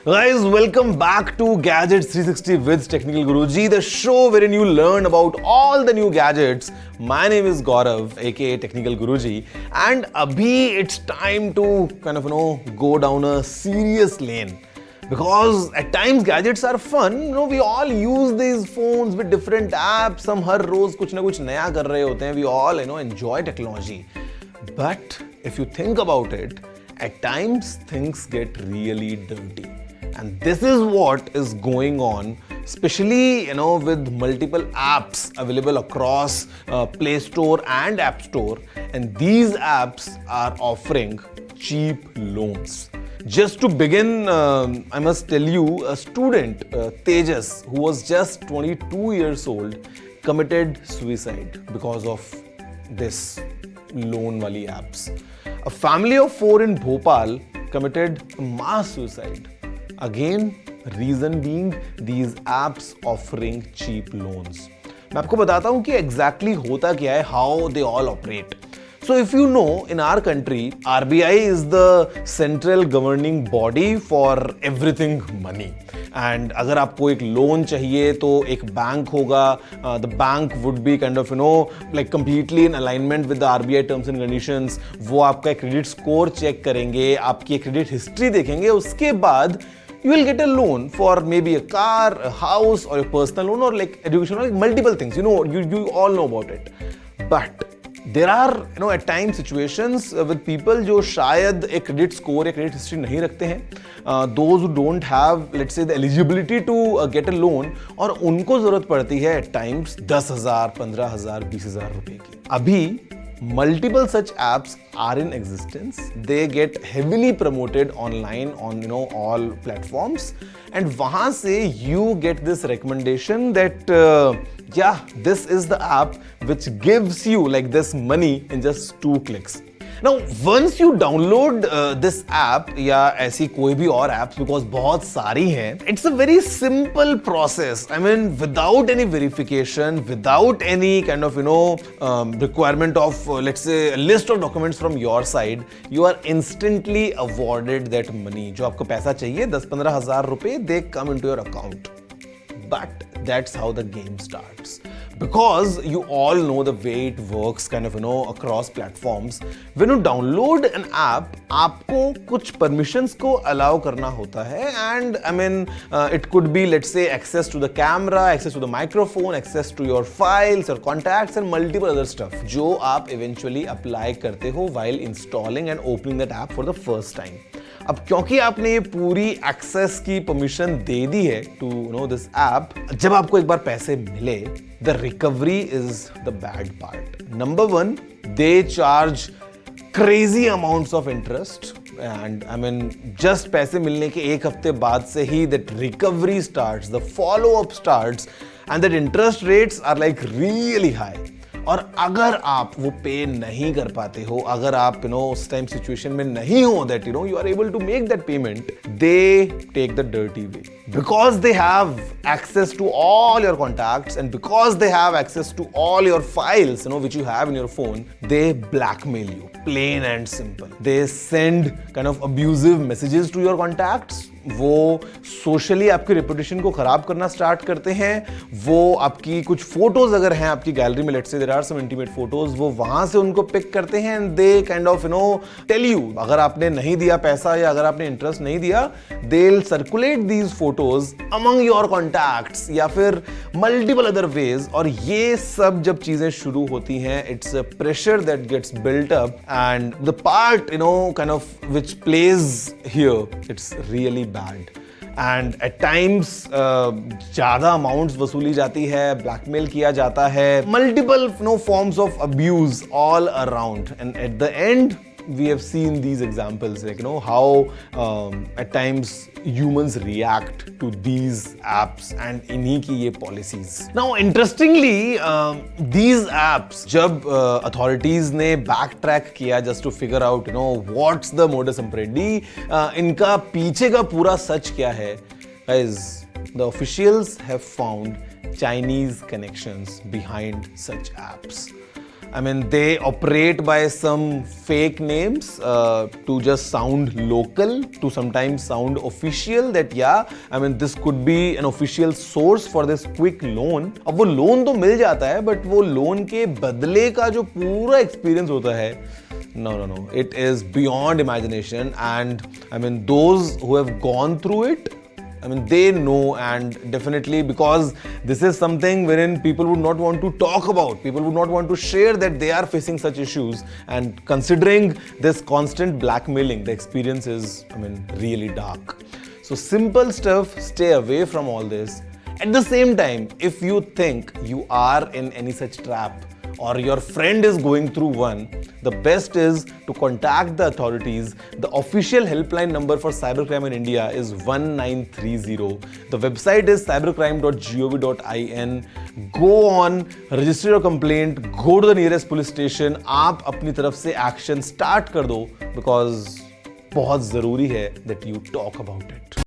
Guys, welcome back to Gadgets 360 with Technical Guruji, the show wherein you learn about all the new gadgets. My name is Gaurav, aka Technical Guruji, and abhi it's time to go down a serious lane. Because at times gadgets are fun, we all use these phones with different apps. हम हर रोज कुछ ना कुछ नया कर रहे होते हैं. We all enjoy technology. But if you think about it, at times things get really dirty. And this is what is going on, especially with multiple apps available across Play Store and App Store, and these apps are offering cheap loans. Just to begin, I must tell you, a student, Tejas, who was just 22 years old, committed suicide because of this loan wali apps. A family of 4 in Bhopal committed mass suicide. Again, reason being these apps offering cheap loans. मैं आपको बताता हूँ कि exactly होता क्या है, how they all operate. So if you know, in our country, RBI is the central governing body for everything money. And अगर आपको एक लोन चाहिए तो एक बैंक होगा. The bank would be like completely in alignment with the RBI terms and conditions. वो आपका credit score check करेंगे, आपकी क्रेडिट हिस्ट्री देखेंगे, उसके बाद you will get a loan for maybe a car, a house, or a personal loan, or like education, or like multiple things. You all know about it. But there are at times situations with people जो शायद एक credit score या credit history नहीं रखते हैं, those who don't have, let's say, the eligibility to get a loan, और उनको जरूरत पड़ती है at times 10,000, 15,000, 20,000 रुपए की. अभी multiple such apps are in existence. They get heavily promoted online on all platforms, and वहाँ से you get this recommendation that this is the app which gives you like this money in just 2 clicks. Now, once you download this app या ऐसी कोई भी और apps, because बहुत सारी हैं, it's a very simple process. I mean, without any verification, without any requirement of, let's say, a list of documents from your side, you are instantly awarded that money. जो आपको पैसा चाहिए, 10-15 हज़ार रुपए, they come into your account. But that's how the game starts. Because you all know the way it works across platforms. When you download an app, आपको कुछ permissions को allow करना होता है. And I mean, it could be, let's say, access to the camera, access to the microphone, access to your files, your contacts, and multiple other stuff जो आप eventually apply करते हो while installing and opening that app for the first time. अब क्योंकि आपने ये पूरी access की परमिशन दे दी है टू दिस ऐप, जब आपको एक बार पैसे मिले, the recovery is the bad part. Number 1, they charge crazy amounts of interest, and I mean just पैसे मिलने के 1 हफ्ते बाद से ही that recovery starts, the follow up starts, and that interest rates are like really high. और अगर आप वो पे नहीं कर पाते हो, अगर आप उस टाइम सिचुएशन में नहीं हो that you are able to make that payment, they take the dirty way. Because they have access to all your contacts, and because they have access to all your files which you have in your phone, they blackmail you, plain and simple. They send abusive messages to your contacts. वो socially आपकी reputation को खराब करना start करते हैं. वो आपकी कुछ फोटोज अगर हैं आपकी गैलरी में, let's say there are some intimate photos, वो वहां से उनको पिक करते हैं. एंड दे टेल यू, अगर आपने नहीं दिया पैसा या अगर आपने इंटरेस्ट नहीं दिया, they will circulate these photos among your contacts या फिर मल्टीपल अदर वेज. और ये सब जब चीजें शुरू होती हैं, it's a pressure that gets built up, and the part which plays here, it's really bad. And at times ज़्यादा amounts वसूली जाती है, blackmail किया जाता है, multiple forms of abuse all around, and at the end we have seen these examples, like how at times humans react to these apps and इन्हीं की ये policies. Now interestingly, these apps जब authorities ने backtrack किया just to figure out what's the modus operandi, इनका पीछे का पूरा सच क्या है, guys, the officials have found Chinese connections behind such apps. I mean, they operate by some fake names to just sound local, to sometimes sound official that yeah, I mean, this could be an official source for this quick loan. अब वो loan तो मिल जाता है, but वो loan के बदले का जो पूरा एक्सपीरियंस होता है, no, it is beyond imagination. And I mean, those who have gone through it, I mean, they know, and definitely because this is something wherein people would not want to talk about, people would not want to share that they are facing such issues, and considering this constant blackmailing, the experience is, I mean, really dark. So simple stuff, stay away from all this. At the same time, if you think you are in any such trap, or your friend is going through one, the best is to contact the authorities. The official helpline number for cybercrime in India is 1930. The website is cybercrime.gov.in. Go on, register your complaint, go to the nearest police station. आप अपनी तरफ से action start कर दो, because बहुत ज़रूरी है that you talk about it.